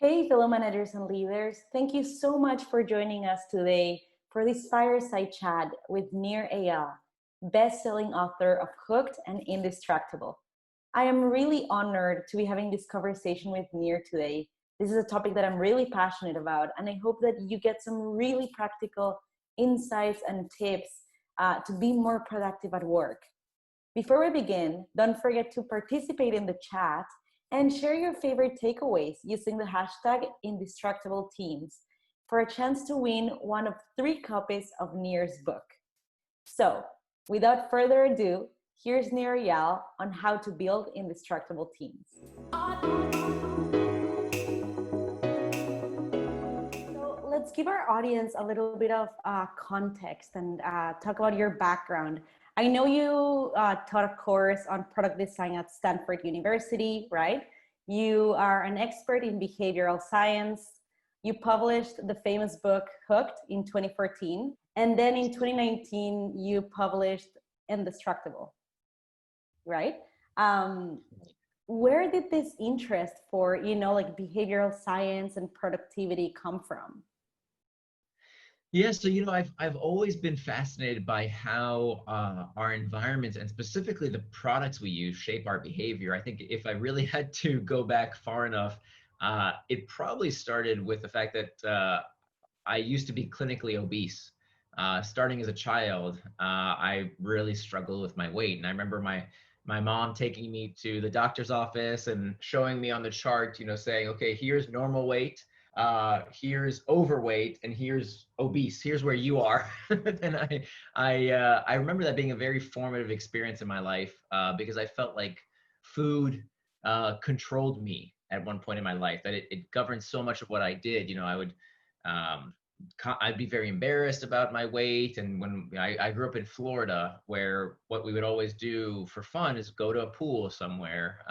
Hey, fellow managers and leaders. Thank you so much for joining us today for this fireside chat with Nir Eyal, best-selling author of Hooked and Indistractable. I am really honored to be having this conversation with Nir today. This is a topic that I'm really passionate about, and I hope that you get some really practical insights and tips to be more productive at work. Before we begin, don't forget to participate in the chat and share your favorite takeaways using the hashtag #IndistractableTeams for a chance to win one of 3 copies of Nir's book. So, without further ado, here's Nir Eyal on how to build indistractable teams. So, let's give our audience a little bit of context and talk about your background. I know you taught a course on product design at Stanford University, right? You are an expert in behavioral science. You published the famous book Hooked in 2014. And then in 2019, you published Indistractable, right? Where did this interest for, like behavioral science and productivity come from? Yeah, so I've always been fascinated by how our environments and specifically the products we use shape our behavior. I think if I really had to go back far enough, it probably started with the fact that I used to be clinically obese. Starting as a child, I really struggled with my weight, and I remember my mom taking me to the doctor's office and showing me on the chart, saying, "Okay, here's normal weight." Here's overweight and here's obese. Here's where you are. And I remember that being a very formative experience in my life because I felt like food controlled me at one point in my life. That it governed so much of what I did. Um, I'd be very embarrassed about my weight. And when I grew up in Florida, where what we would always do for fun is go to a pool somewhere.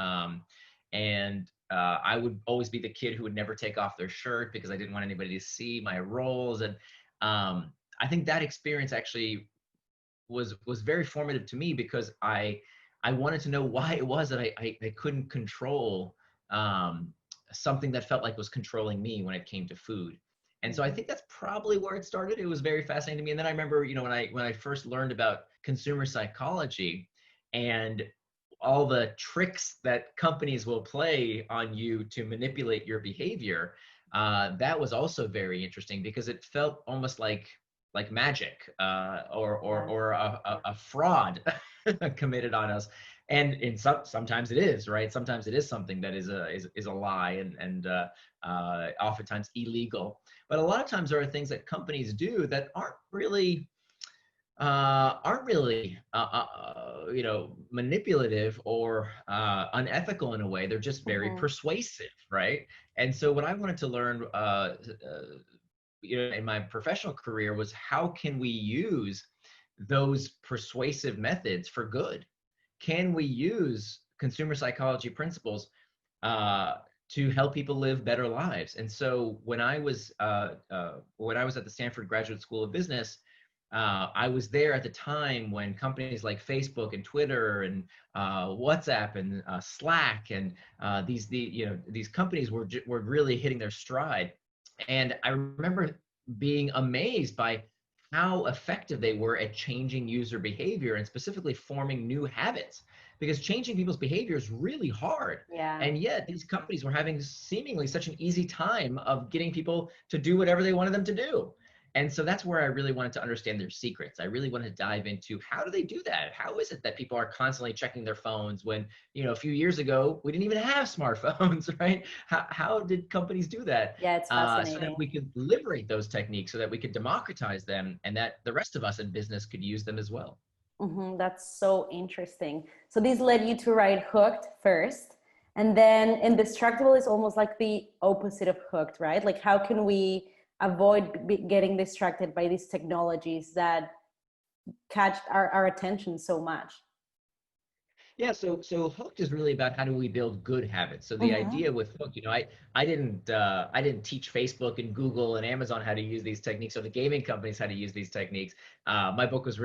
And I would always be the kid who would never take off their shirt because I didn't want anybody to see my rolls. And I think that experience actually was very formative to me because I wanted to know why it was that I couldn't control something that felt like was controlling me when it came to food. And so I think that's probably where it started. It was very fascinating to me. And then I remember, when I first learned about consumer psychology and all the tricks that companies will play on you to manipulate your behavior, that was also very interesting because it felt almost like magic or a fraud committed on us. And sometimes it is, right? Sometimes it is something that is a lie and oftentimes illegal. But a lot of times there are things that companies do that aren't really manipulative or unethical in a way. They're just very persuasive, right? And so what I wanted to learn in my professional career was how can we use those persuasive methods for good? Can we use consumer psychology principles to help people live better lives? And so when I was at the Stanford Graduate School of Business, I was there at the time when companies like Facebook and Twitter and WhatsApp and Slack and these companies were really hitting their stride. And I remember being amazed by how effective they were at changing user behavior and specifically forming new habits, because changing people's behavior is really hard. Yeah. And yet these companies were having seemingly such an easy time of getting people to do whatever they wanted them to do. And so that's where I really wanted to understand their secrets. I really wanted to dive into how do they do that? How is it that people are constantly checking their phones when, a few years ago, we didn't even have smartphones, right? How did companies do that? Yeah, it's fascinating. So that we could liberate those techniques, so that we could democratize them and that the rest of us in business could use them as well. That's so interesting. So this led you to write Hooked first, and then Indistractable is almost like the opposite of Hooked, right? Like how can we avoid getting distracted by these technologies that catch our attention so much? Yeah, so Hooked is really about how do we build good habits. So the idea with Hooked, I didn't teach Facebook and Google and Amazon how to use these techniques, or the gaming companies how to use these techniques. My book was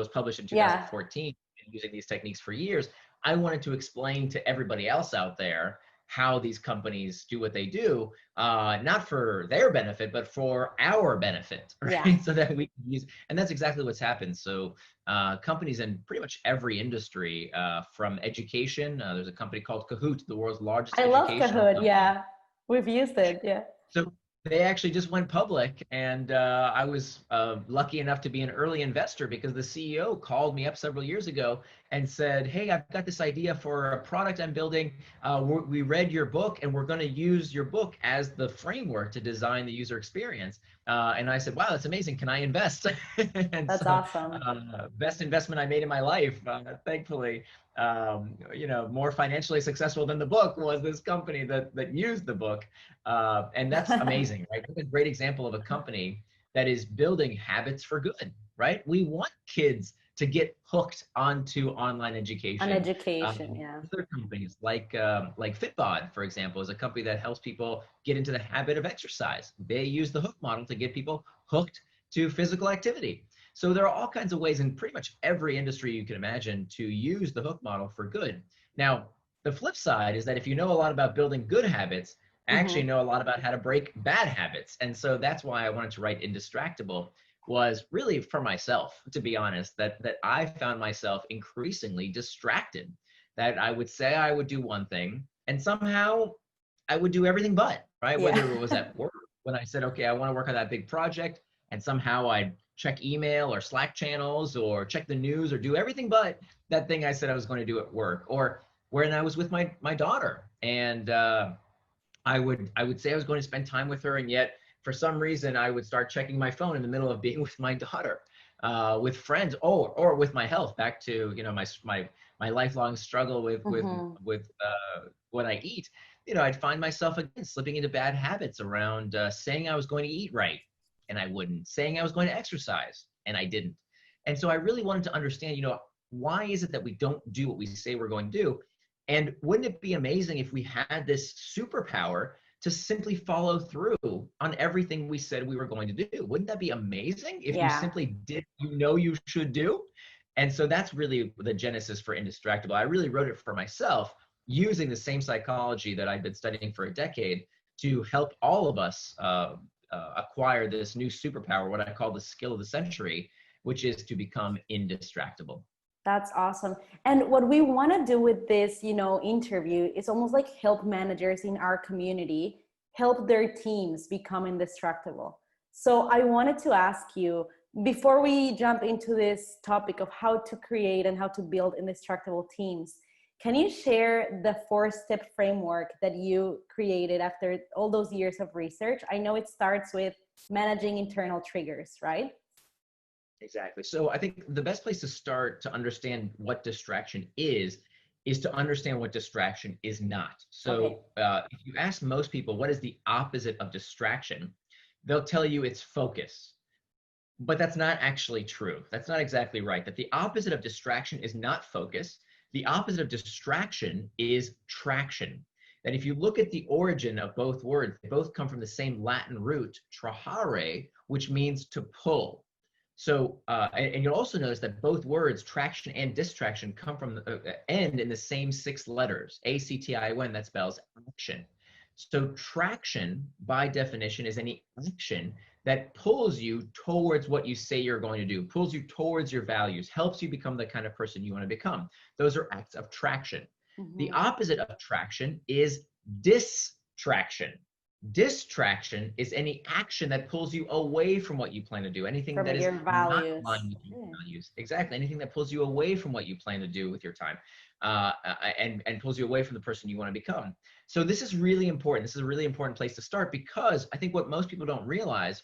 published in 2014, and using these techniques for years. I wanted to explain to everybody else out there how these companies do what they do, not for their benefit, but for our benefit, right? Yeah. So that we can use, and that's exactly what's happened. So companies in pretty much every industry, from education, there's a company called Kahoot, the world's largest I love educational Kahoot. company. Yeah. We've used it. Yeah. So they actually just went public, and I was lucky enough to be an early investor because the CEO called me up several years ago and said, "Hey, I've got this idea for a product I'm building. We read your book, and we're going to use your book as the framework to design the user experience." And I said, "Wow, that's amazing. Can I invest?" And That's so, awesome. best investment I made in my life, thankfully. More financially successful than the book was this company that used the book. And that's amazing, right? That's a great example of a company that is building habits for good, right? We want kids to get hooked onto online On education. education. Yeah. Other companies like Fitbod, for example, is a company that helps people get into the habit of exercise. They use the hook model to get people hooked to physical activity. So there are all kinds of ways in pretty much every industry you can imagine to use the hook model for good. Now, the flip side is that if you know a lot about building good habits, actually Hmm. know a lot about how to break bad habits. And so that's why I wanted to write Indistractable, was really for myself, to be honest, that I found myself increasingly distracted, that I would say I would do one thing and somehow I would do everything but, right? Yeah. Whether it was at work, when I said, okay, I want to work on that big project, and somehow I'd check email or Slack channels or check the news or do everything but that thing I said I was going to do at work, or when I was with my daughter, and I would say I was going to spend time with her, and yet for some reason I would start checking my phone in the middle of being with my daughter, with friends, or with my health. Back to my lifelong struggle with Hmm. what I eat. I'd find myself again slipping into bad habits around saying I was going to eat right, and I wouldn't. Saying I was going to exercise, and I didn't. And so I really wanted to understand, why is it that we don't do what we say we're going to do? And wouldn't it be amazing if we had this superpower to simply follow through on everything we said we were going to do? Wouldn't that be amazing if you Yeah. simply did you should do? And so that's really the genesis for Indistractable. I really wrote it for myself using the same psychology that I've been studying for a decade to help all of us acquire this new superpower, what I call the skill of the century, which is to become indistractable. That's awesome. And what we want to do with this, interview is almost like help managers in our community help their teams become indestructible. So I wanted to ask you, before we jump into this topic of how to create and how to build indestructible teams, can you share the 4-step framework that you created after all those years of research? I know it starts with managing internal triggers, right? Exactly. So I think the best place to start to understand what distraction is to understand what distraction is not. Okay. So if you ask most people what is the opposite of distraction, they'll tell you it's focus. But that's not actually true. That's not exactly right. That the opposite of distraction is not focus. The opposite of distraction is traction. That if you look at the origin of both words, they both come from the same Latin root, trahare, which means to pull. So, and you'll also notice that both words, traction and distraction, come from end in the same 6 letters, A-C-T-I-O-N, that spells action. So traction, by definition, is any action that pulls you towards what you say you're going to do, pulls you towards your values, helps you become the kind of person you want to become. Those are acts of traction. The Mm-hmm. opposite of traction is distraction. Distraction is any action that pulls you away from what you plan to do, anything From that is your not values. aligned with your Yeah. values. Exactly, anything that pulls you away from what you plan to do with your time, and pulls you away from the person you want to become. So this is really important. This is a really important place to start, because I think what most people don't realize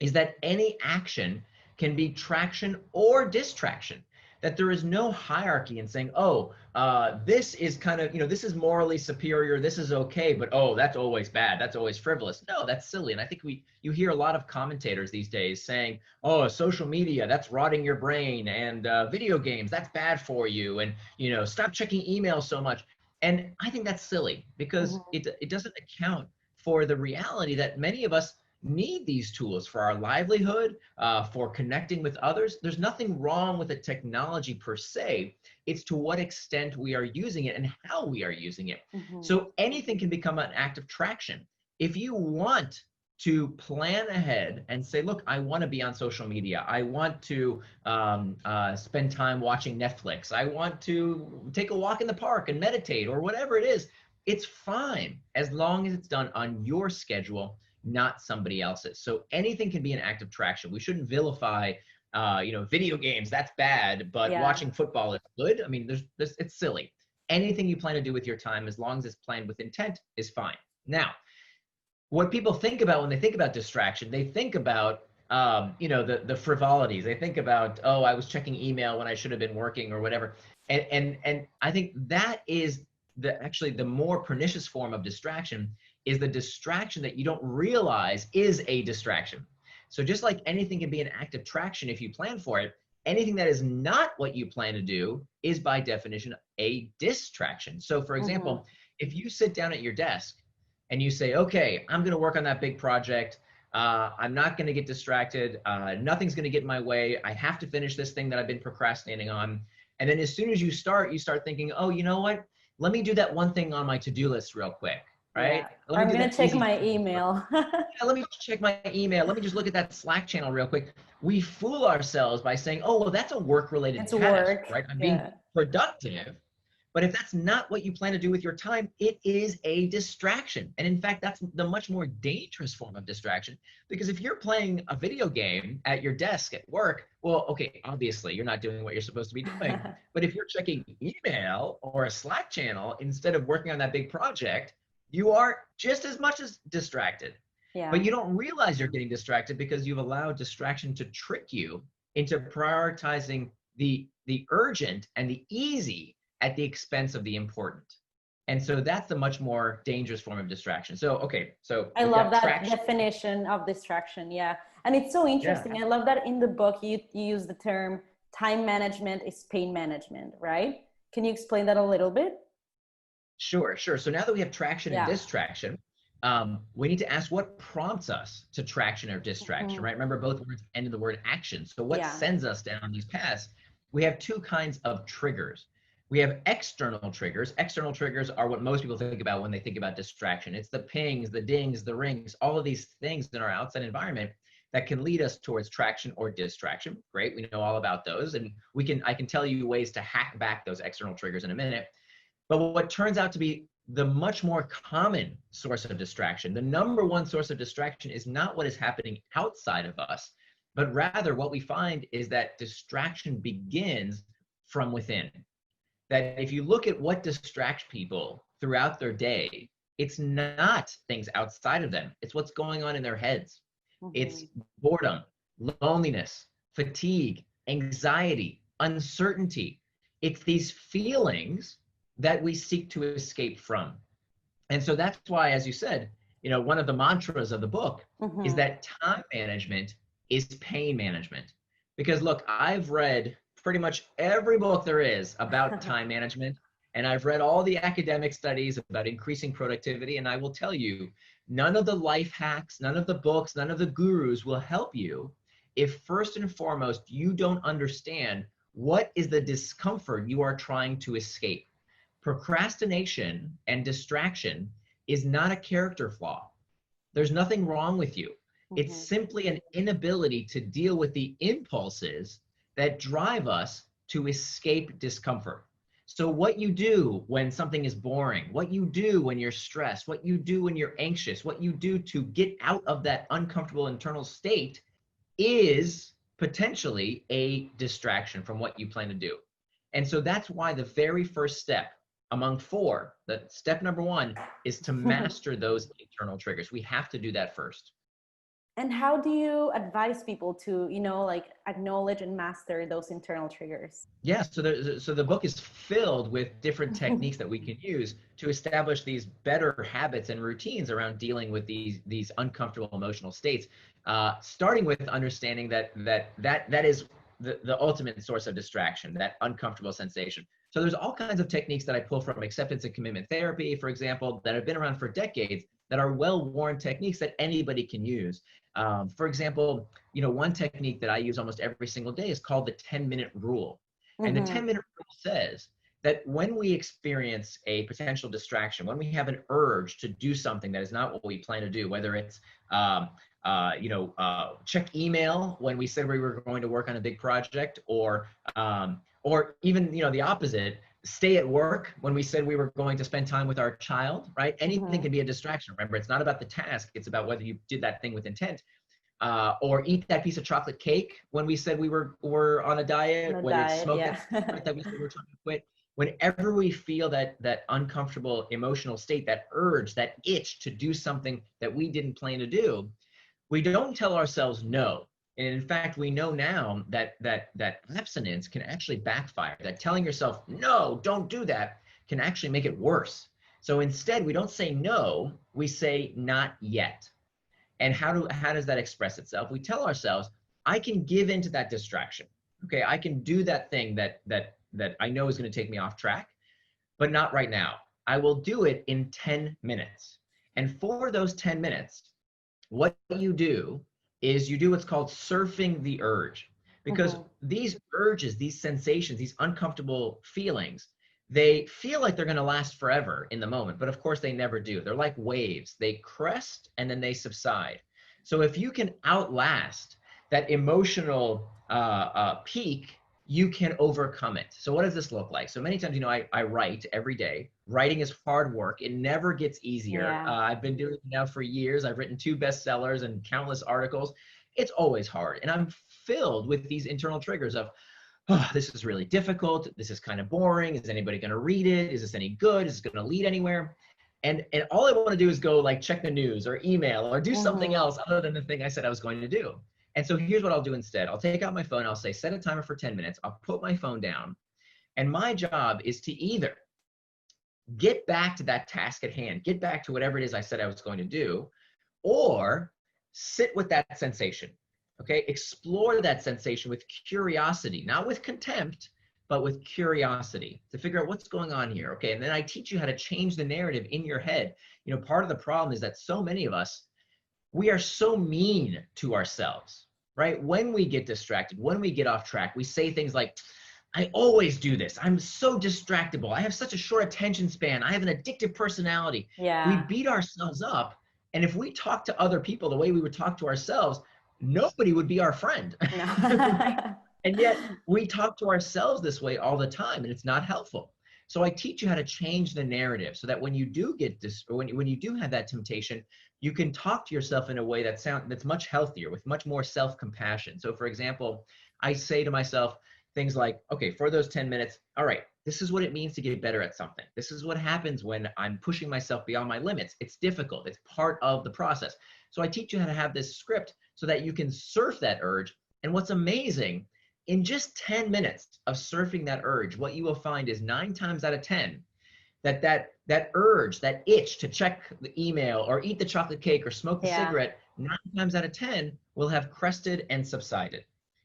is that any action can be traction or distraction. That there is no hierarchy in saying, oh, this is kind of, this is morally superior, this is okay, but oh, that's always bad, that's always frivolous. No, that's silly. And I think you hear a lot of commentators these days saying, oh, social media, that's rotting your brain, and video games, that's bad for you, and stop checking email so much. And I think that's silly, because Mm-hmm. it doesn't account for the reality that many of us need these tools for our livelihood, for connecting with others. There's nothing wrong with the technology per se. It's to what extent we are using it and how we are using it. So anything can become an act of traction. If you want to plan ahead and say, look, I want to be on social media. I want to spend time watching Netflix. I want to take a walk in the park and meditate or whatever it is. It's fine as long as it's done on your schedule, not somebody else's. So anything can be an act of traction. We shouldn't vilify, video games. That's bad, but watching football is good. I mean, it's silly. Anything you plan to do with your time, as long as it's planned with intent, is fine. Now, what people think about when they think about distraction, they think about the frivolities. They think about, oh, I was checking email when I should have been working or whatever. And I think that is actually the more pernicious form of distraction, is the distraction that you don't realize is a distraction. So just like anything can be an act of traction if you plan for it, anything that is not what you plan to do is by definition a distraction. So for example, if you sit down at your desk and you say, okay, I'm going to work on that big project. I'm not going to get distracted. Nothing's going to get in my way. I have to finish this thing that I've been procrastinating on. And then as soon as you start thinking, oh, you know what? Let me do that one thing on my to-do list real quick, right? Yeah. I'm going to check my email. Let me check my email. Let me just look at that Slack channel real quick. We fool ourselves by saying, oh, well, that's a work-related task, right? I'm being productive. But if that's not what you plan to do with your time, it is a distraction. And in fact, that's the much more dangerous form of distraction, because if you're playing a video game at your desk at work, well, okay, obviously you're not doing what you're supposed to be doing. But if you're checking email or a Slack channel instead of working on that big project, you are just as much as distracted. Yeah. But you don't realize you're getting distracted because you've allowed distraction to trick you into prioritizing the urgent and the easy at the expense of the important. And so that's the much more dangerous form of distraction. So, okay, so I love that definition of distraction. Yeah. And it's so interesting. Yeah. I love that in the book, you use the term time management is pain management, right? Can you explain that a little bit? Sure. So now that we have traction and distraction, we need to ask what prompts us to traction or distraction, right? Remember, both words end in the word action. So what sends us down these paths? We have two kinds of triggers. We have external triggers. External triggers are what most people think about when they think about distraction. It's the pings, the dings, the rings, all of these things in our outside environment that can lead us towards traction or distraction. Great, we know all about those, and I can tell you ways to hack back those external triggers in a minute. But what turns out to be the much more common source of distraction, the number one source of distraction, is not what is happening outside of us, but rather what we find is that distraction begins from within. That if you look at what distracts people throughout their day, it's not things outside of them. It's what's going on in their heads. It's boredom, loneliness, fatigue, anxiety, uncertainty. It's these feelings that we seek to escape from. And so that's why, as you said, one of the mantras of the book is that time management is pain management. Because look, I've read pretty much every book there is about time management, and I've read all the academic studies about increasing productivity, and I will tell you, none of the life hacks, none of the books, none of the gurus will help you if first and foremost you don't understand what is the discomfort you are trying to escape. Procrastination and distraction is not a character flaw. There's nothing wrong with you. It's simply an inability to deal with the impulses that drive us to escape discomfort. So what you do when something is boring, what you do when you're stressed, what you do when you're anxious, what you do to get out of that uncomfortable internal state is potentially a distraction from what you plan to do. And so that's why the very first step among four, that step number one, is to master those internal triggers. We have to do that first. And how do you advise people to, acknowledge and master those internal triggers? Yeah, so the book is filled with different techniques that we can use to establish these better habits and routines around dealing with these uncomfortable emotional states. Starting with understanding that is the ultimate source of distraction, that uncomfortable sensation. So there's all kinds of techniques that I pull from acceptance and commitment therapy, for example, that have been around for decades, that are well-worn techniques that anybody can use. For example, one technique that I use almost every single day is called the 10-minute rule. And the 10-minute rule says that when we experience a potential distraction, when we have an urge to do something that is not what we plan to do, whether it's check email when we said we were going to work on a big project, or even the opposite, stay at work when we said we were going to spend time with our child, right? Anything can be a distraction. Remember, it's not about the task, it's about whether you did that thing with intent. Or eat that piece of chocolate cake when we said we were on a diet, whether it's smoke that we said we're trying to quit. Whenever we feel that uncomfortable emotional state, that urge, that itch to do something that we didn't plan to do, we don't tell ourselves no. And in fact, we know now that abstinence can actually backfire, that telling yourself, no, don't do that, can actually make it worse. So instead, we don't say no, we say not yet. And how does that express itself? We tell ourselves, I can give into that distraction. Okay, I can do that thing that I know is going to take me off track, but not right now. I will do it in 10 minutes. And for those 10 minutes, what you do is you do what's called surfing the urge. Because these urges, these sensations, these uncomfortable feelings, they feel like they're going to last forever in the moment, but of course they never do. They're like waves. They crest and then they subside. So if you can outlast that emotional peak, you can overcome it. So what does this look like? So many times, I write every day. Writing is hard work. It never gets easier. Yeah. I've been doing it now for years. I've written 2 bestsellers and countless articles. It's always hard. And I'm filled with these internal triggers of, oh, this is really difficult. This is kind of boring. Is anybody going to read it? Is this any good? Is it going to lead anywhere? And all I want to do is go like check the news or email or do something else other than the thing I said I was going to do. And so here's what I'll do instead. I'll take out my phone. I'll say, set a timer for 10 minutes. I'll put my phone down. And my job is to either get back to that task at hand, get back to whatever it is I said I was going to do, or sit with that sensation. Okay, explore that sensation with curiosity, not with contempt, but with curiosity to figure out what's going on here. Okay, and then I teach you how to change the narrative in your head. Part of the problem is that so many of us, we are so mean to ourselves, right? When we get distracted, when we get off track, we say things like, I always do this. I'm so distractible. I have such a short attention span. I have an addictive personality. Yeah. We beat ourselves up. And if we talk to other people the way we would talk to ourselves, nobody would be our friend. No. And yet we talk to ourselves this way all the time, and it's not helpful. So I teach you how to change the narrative so that when you do get this, or when you do have that temptation, you can talk to yourself in a way that's much healthier, with much more self-compassion. So for example, I say to myself things like, okay, for those 10 minutes, all right, this is what it means to get better at something. This is what happens when I'm pushing myself beyond my limits. It's difficult. It's part of the process. So I teach you how to have this script so that you can surf that urge. And what's amazing, in just 10 minutes of surfing that urge, what you will find is 9 times out of 10, that urge, that itch to check the email or eat the chocolate cake or smoke the cigarette, 9 times out of 10 will have crested and subsided.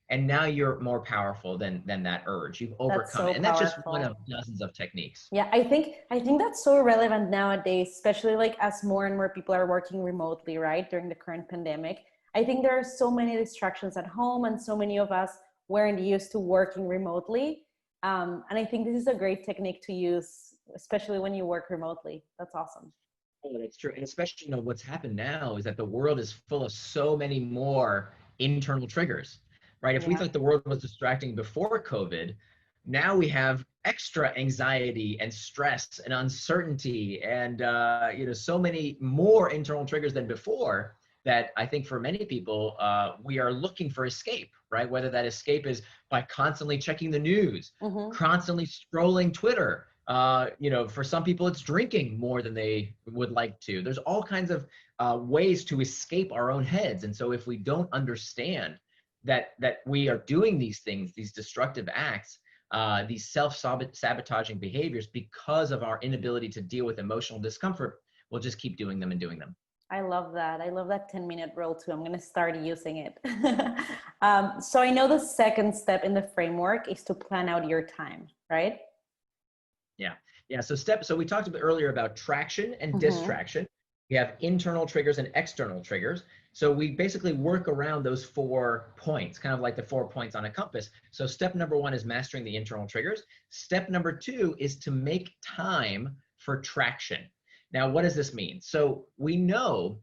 And now you're more powerful than that urge. You've overcome it. And that's just one of dozens of techniques. Yeah, I think that's so relevant nowadays, especially like as more and more people are working remotely, right? During the current pandemic. I think there are so many distractions at home, and so many of us weren't used to working remotely. And I think this is a great technique to use, especially when you work remotely. That's awesome. Oh, that's true. And especially, what's happened now is that the world is full of so many more internal triggers, right? If we thought the world was distracting before COVID, now we have extra anxiety and stress and uncertainty and, so many more internal triggers than before, that I think for many people, we are looking for escape, right? Whether that escape is by constantly checking the news, constantly scrolling Twitter. For some people, it's drinking more than they would like to. There's all kinds of ways to escape our own heads. And so if we don't understand that we are doing these things, these destructive acts, these self-sabotaging behaviors because of our inability to deal with emotional discomfort, we'll just keep doing them and doing them. I love that. I love that 10-minute rule too. I'm going to start using it. So I know the second step in the framework is to plan out your time, right? Yeah. So we talked earlier about traction and distraction. We have internal triggers and external triggers. So we basically work around those 4 points, kind of like the 4 points on a compass. So step number 1 is mastering the internal triggers. Step number 2 is to make time for traction. Now, what does this mean? So we know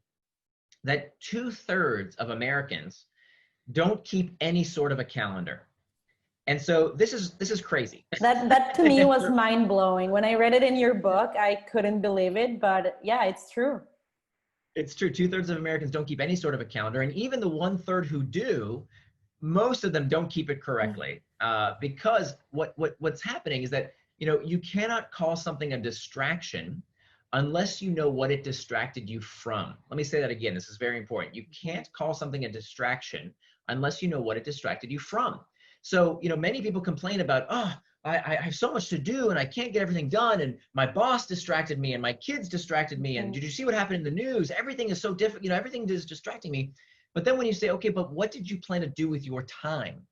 that 2/3 of Americans don't keep any sort of a calendar. And so this is crazy. That to me was mind blowing. When I read it in your book, I couldn't believe it, but yeah, it's true. It's true. 2/3 of Americans don't keep any sort of a calendar. And even the 1/3 who do, most of them don't keep it correctly. Because what's happening is that, you cannot call something a distraction unless you know what it distracted you from. Let me say that again. This is very important. You can't call something a distraction unless you know what it distracted you from. So, many people complain about, oh, I have so much to do and I can't get everything done, and my boss distracted me and my kids distracted me, and did you see what happened in the news? Everything is so different, everything is distracting me. But then when you say, okay, but what did you plan to do with your time?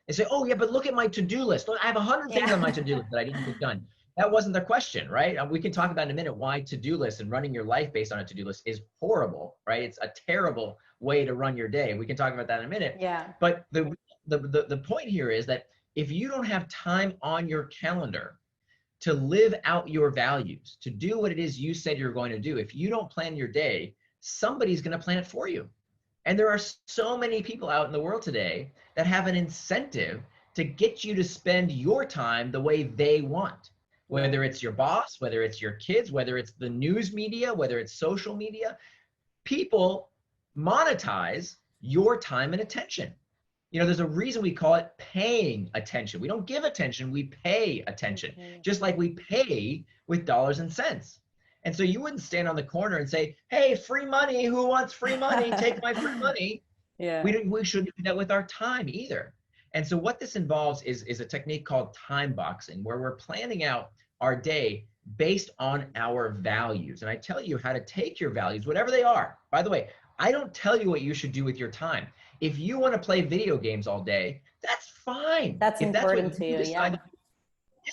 They say, oh yeah, but look at my to-do list. I have 100 things on my to-do list that I didn't get done. That wasn't the question, right? We can talk about in a minute why to-do lists and running your life based on a to-do list is horrible, right? It's a terrible way to run your day. We can talk about that in a minute. Yeah. But the point here is that if you don't have time on your calendar to live out your values, to do what it is you said you're going to do, if you don't plan your day, somebody's going to plan it for you. And there are so many people out in the world today that have an incentive to get you to spend your time the way they want. Whether it's your boss, whether it's your kids, whether it's the news media, whether it's social media, people monetize your time and attention. There's a reason we call it paying attention. We don't give attention, we pay attention, just like we pay with dollars and cents. And so you wouldn't stand on the corner and say, hey, free money, who wants free money? Take my free money. Yeah. We shouldn't do that with our time either. And so what this involves is a technique called time boxing, where we're planning out our day based on our values. And I tell you how to take your values, whatever they are. By the way, I don't tell you what you should do with your time. If you want to play video games all day, that's fine. That's important to you, yeah.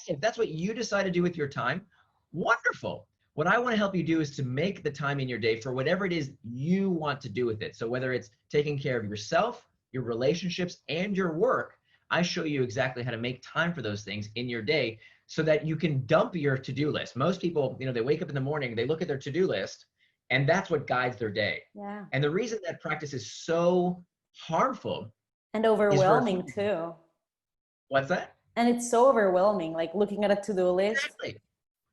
If that's what you decide to do with your time, wonderful. What I want to help you do is to make the time in your day for whatever it is you want to do with it. So whether it's taking care of yourself, your relationships, and your work, I show you exactly how to make time for those things in your day so that you can dump your to-do list. Most people, they wake up in the morning, they look at their to-do list, and that's what guides their day. Yeah. And the reason that practice is so harmful and overwhelming too. What's that? And it's so overwhelming, like looking at a to-do list. Exactly.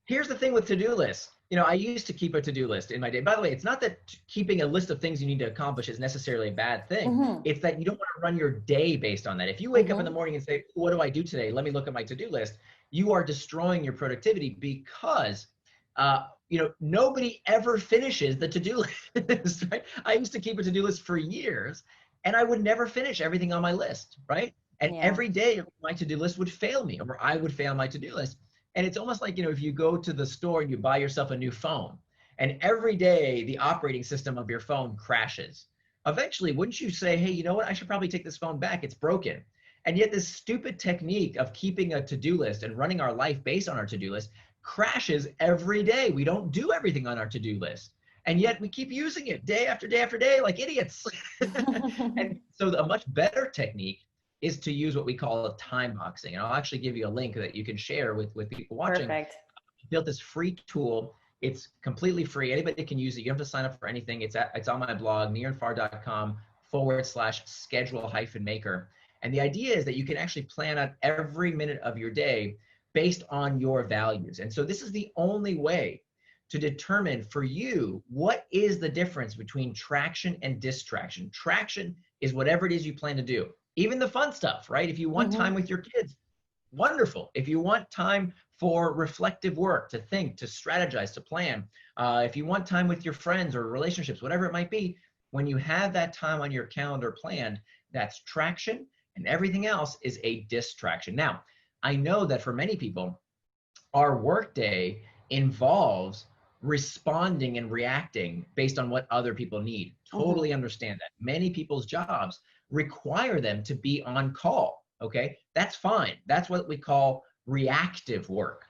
Here's the thing with to-do lists. I used to keep a to-do list in my day. By the way, it's not that keeping a list of things you need to accomplish is necessarily a bad thing. Mm-hmm. It's that you don't want to run your day based on that. If you wake up in the morning and say, what do I do today? Let me look at my to-do list. You are destroying your productivity because nobody ever finishes the to-do list, right? I used to keep a to-do list for years, and I would never finish everything on my list, right? And every day my to-do list would fail me, or I would fail my to-do list. And it's almost like, if you go to the store and you buy yourself a new phone, and every day the operating system of your phone crashes. Eventually, wouldn't you say, hey, you know what? I should probably take this phone back. It's broken. And yet this stupid technique of keeping a to-do list and running our life based on our to-do list crashes every day. We don't do everything on our to-do list. And yet we keep using it day after day after day like idiots. And so a much better technique is to use what we call a time boxing. And I'll actually give you a link that you can share with people watching. Perfect. I built this free tool. It's completely free. Anybody can use it. You don't have to sign up for anything. It's on my blog, nirfar.com/schedule-maker. And the idea is that you can actually plan out every minute of your day based on your values. And so this is the only way to determine for you what is the difference between traction and distraction. Traction is whatever it is you plan to do. Even the fun stuff, right? If you want time with your kids, wonderful. If you want time for reflective work, to think, to strategize, to plan, if you want time with your friends or relationships, whatever it might be, when you have that time on your calendar planned, that's traction, and everything else is a distraction. Now, I know that for many people, our workday involves responding and reacting based on what other people need. Totally understand that. Many people's jobs require them to be on call, okay? That's fine. That's what we call reactive work.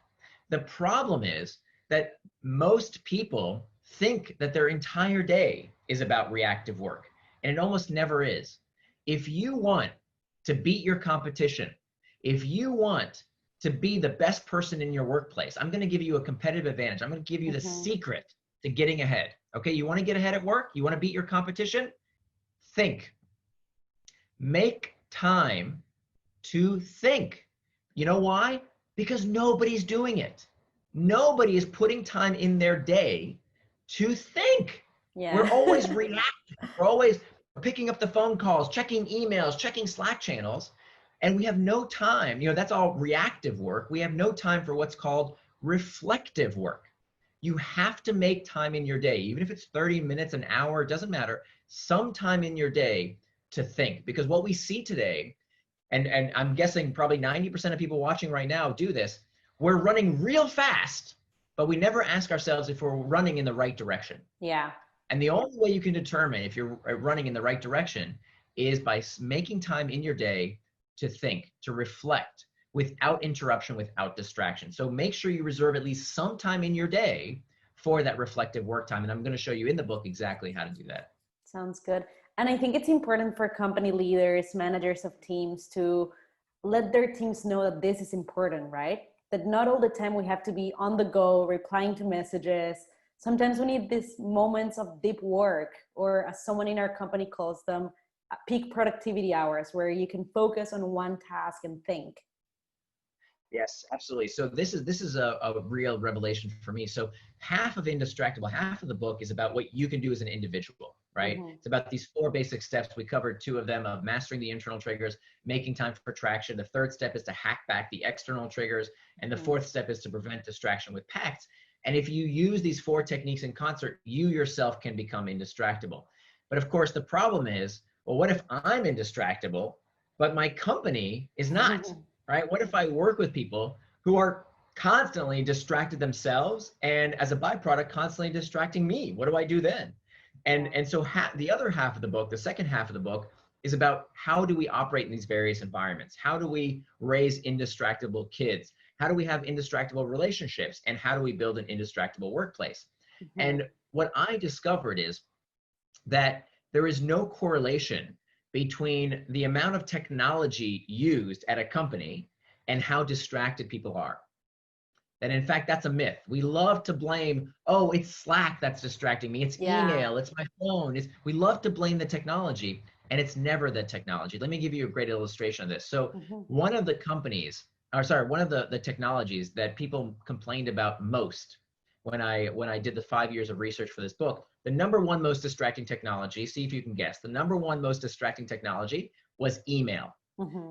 The problem is that most people think that their entire day is about reactive work, and it almost never is. If you want to beat your competition, if you want to be the best person in your workplace, I'm going to give you a competitive advantage. I'm going to give you the secret to getting ahead. Okay, you want to get ahead at work? You want to beat your competition? Think. Make time to think. You know why? Because nobody's doing it. Nobody is putting time in their day to think. Yeah. We're always reacting. We're always picking up the phone calls, checking emails, checking Slack channels, and we have no time. That's all reactive work. We have no time for what's called reflective work. You have to make time in your day, even if it's 30 minutes, an hour, it doesn't matter, some time in your day to think. Because what we see today, and I'm guessing probably 90% of people watching right now do this, we're running real fast, but we never ask ourselves if we're running in the right direction. Yeah. And the only way you can determine if you're running in the right direction is by making time in your day to think, to reflect, without interruption, without distraction. So make sure you reserve at least some time in your day for that reflective work time. And I'm going to show you in the book exactly how to do that. Sounds good. And I think it's important for company leaders, managers of teams to let their teams know that this is important, right? That not all the time we have to be on the go, replying to messages. Sometimes we need these moments of deep work, or as someone in our company calls them, peak productivity hours, where you can focus on one task and think. Yes, absolutely. So this is a real revelation for me. So half of Indistractable, half of the book is about what you can do as an individual, right? It's about these 4 basic steps. We covered 2 of them, of mastering the internal triggers, making time for traction. The 3rd step is to hack back the external triggers. And the 4th step is to prevent distraction with pacts. And if you use these 4 techniques in concert, you yourself can become indistractable. But of course, the problem is, well, what if I'm indistractable, but my company is not? Right? What if I work with people who are constantly distracted themselves, and as a byproduct, constantly distracting me? What do I do then? And so the other half of the book, the second half of the book, is about how do we operate in these various environments? How do we raise indistractable kids? How do we have indistractable relationships? And how do we build an indistractable workplace? And what I discovered is that there is no correlation between the amount of technology used at a company and how distracted people are. That in fact, that's a myth. We love to blame, oh, it's Slack that's distracting me. It's email, it's my phone. We love to blame the technology, and it's never the technology. Let me give you a great illustration of this. So one of the companies, one of the technologies that people complained about most when I did the 5 years of research for this book, the number 1 most distracting technology, see if you can guess, the number 1 most distracting technology was email.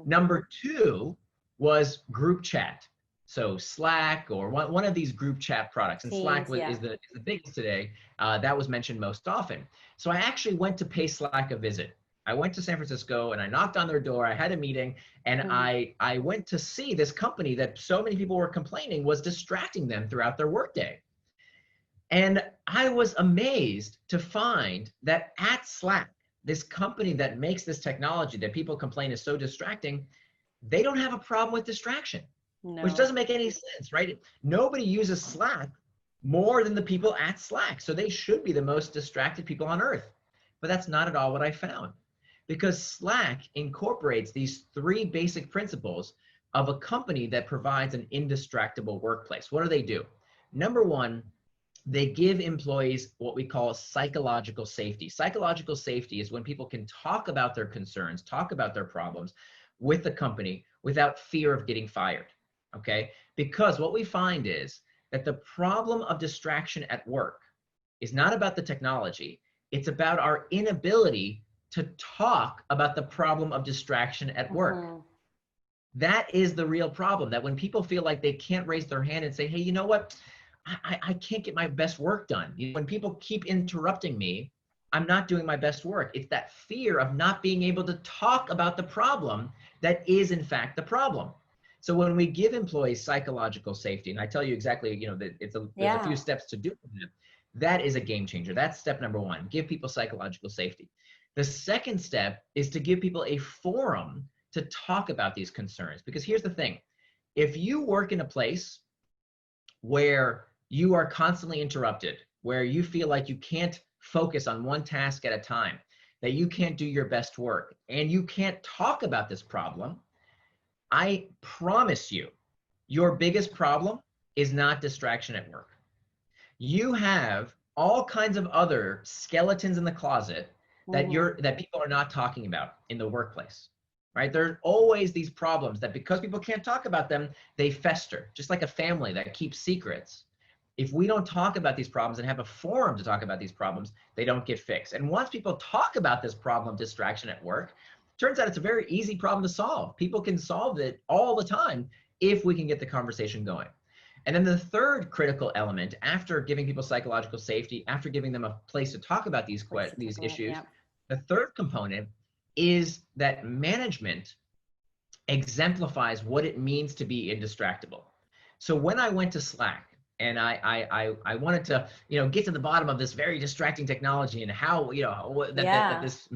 Number 2 was group chat. So Slack, or one of these group chat products. And Slack is the biggest today. That was mentioned most often. So I actually went to pay Slack a visit. I went to San Francisco and I knocked on their door. I had a meeting, and I went to see this company that so many people were complaining was distracting them throughout their workday. And I was amazed to find that at Slack, this company that makes this technology that people complain is so distracting, they don't have a problem with distraction, which doesn't make any sense, right? Nobody uses Slack more than the people at Slack. So they should be the most distracted people on earth. But that's not at all what I found, because Slack incorporates these 3 basic principles of a company that provides an indistractable workplace. What do? Number 1, they give employees what we call psychological safety. Psychological safety is when people can talk about their concerns, talk about their problems with the company without fear of getting fired, okay? Because what we find is that the problem of distraction at work is not about the technology, it's about our inability to talk about the problem of distraction at work. That is the real problem, that when people feel like they can't raise their hand and say, hey, you know what? I can't get my best work done. When people keep interrupting me, I'm not doing my best work. It's that fear of not being able to talk about the problem that is in fact the problem. So when we give employees psychological safety, and I tell you exactly, that there's a few steps to do that, that is a game changer. That's step number 1, give people psychological safety. The second step is to give people a forum to talk about these concerns. Because here's the thing, if you work in a place where you are constantly interrupted, where you feel like you can't focus on one task at a time, that you can't do your best work, and you can't talk about this problem, I promise you, your biggest problem is not distraction at work. You have all kinds of other skeletons in the closet that people are not talking about in the workplace. Right? There's always these problems that because people can't talk about them, they fester, just like a family that keeps secrets. If we don't talk about these problems and have a forum to talk about these problems, they don't get fixed. And once people talk about this problem, distraction at work, turns out it's a very easy problem to solve. People can solve it all the time if we can get the conversation going. And then the third critical element, after giving people psychological safety, after giving them a place to talk about these issues, the third component is that management exemplifies what it means to be indistractable. So when I went to Slack and I wanted to get to the bottom of this very distracting technology and how that this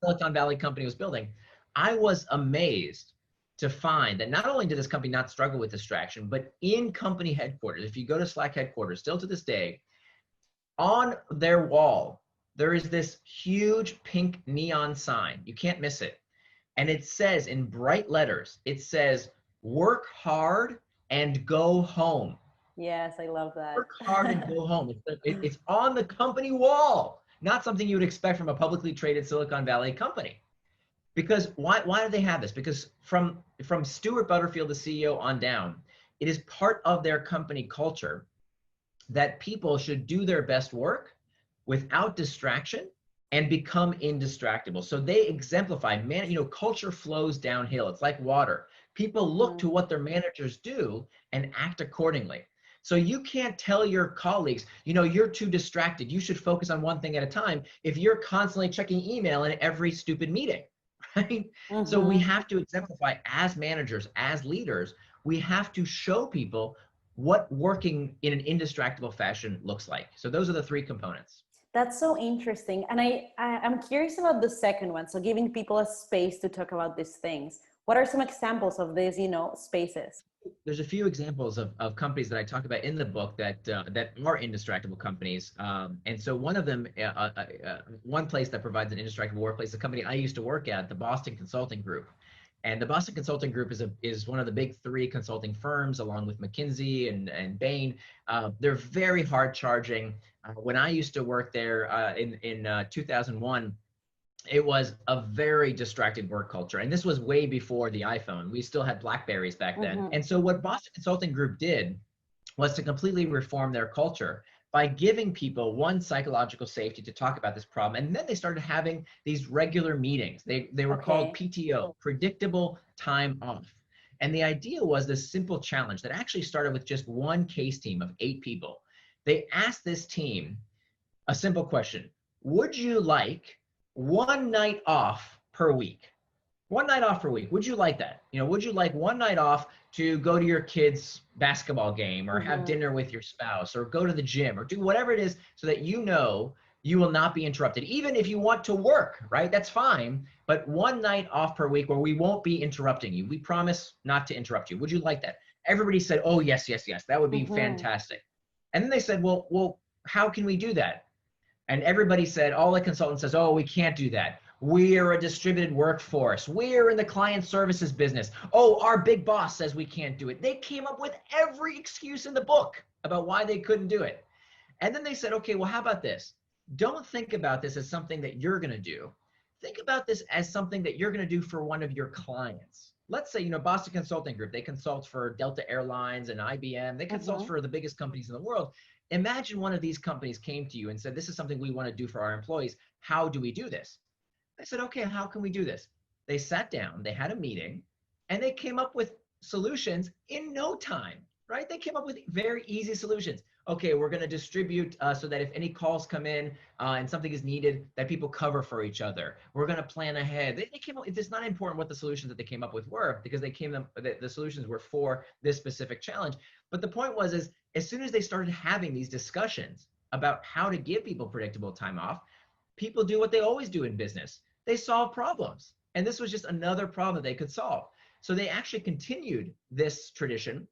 Silicon Valley company was building, I was amazed to find that not only did this company not struggle with distraction, but in company headquarters, if you go to Slack headquarters, still to this day, on their wall, there is this huge pink neon sign. You can't miss it. And it says in bright letters, it says, work hard and go home. Yes, I love that. Work hard and go home. It's on the company wall, not something you would expect from a publicly traded Silicon Valley company. Because why do they have this? Because from Stuart Butterfield, the CEO, on down, it is part of their company culture that people should do their best work without distraction and become indistractable. So they exemplify, culture flows downhill. It's like water. People look to what their managers do and act accordingly. So you can't tell your colleagues, you're too distracted. You should focus on one thing at a time if you're constantly checking email in every stupid meeting, right? So we have to exemplify as managers, as leaders, we have to show people what working in an indistractable fashion looks like. So those are the three components. That's so interesting. And I'm curious about the second one. So giving people a space to talk about these things. What are some examples of these, spaces? There's a few examples of companies that I talk about in the book that are indistractable companies. And so one of them, one place that provides an indistractable workplace, the company I used to work at, the Boston Consulting Group. And the Boston Consulting Group is one of the big three consulting firms, along with McKinsey and Bain. They're very hard charging. When I used to work there in 2001, it was a very distracted work culture. And this was way before the iPhone. We still had BlackBerries back then. And so what Boston Consulting Group did was to completely reform their culture by giving people one, psychological safety to talk about this problem. And then they started having these regular meetings. They were called PTO, predictable time off. And the idea was this simple challenge that actually started with just one case team of 8 people. They asked this team a simple question: would you like one night off per week? 1 night off per week. Would you like that? Would you like 1 night off to go to your kid's basketball game or have dinner with your spouse or go to the gym or do whatever it is so that you will not be interrupted? Even if you want to work, right? That's fine. But 1 night off per week where we won't be interrupting you. We promise not to interrupt you. Would you like that? Everybody said, oh, yes, yes, yes. That would be fantastic. And then they said, well, how can we do that? And everybody said, all the consultants says, oh, we can't do that. We're a distributed workforce. We're in the client services business. Oh, our big boss says we can't do it. They came up with every excuse in the book about why they couldn't do it. And then they said, okay, well, how about this? Don't think about this as something that you're going to do. Think about this as something that you're going to do for one of your clients. Let's say, Boston Consulting Group, they consult for Delta Airlines and IBM. They consult for the biggest companies in the world. Imagine one of these companies came to you and said, this is something we want to do for our employees. How do we do this? I said, okay, how can we do this? They sat down, they had a meeting, and they came up with solutions in no time, right? They came up with very easy solutions. Okay, we're going to distribute so that if any calls come in and something is needed, that people cover for each other. We're going to plan ahead. They came up. It's not important what the solutions that they came up with were, because the solutions were for this specific challenge. But the point was, is as soon as they started having these discussions about how to give people predictable time off, people do what they always do in business. They solve problems. And this was just another problem that they could solve. So they actually continued this tradition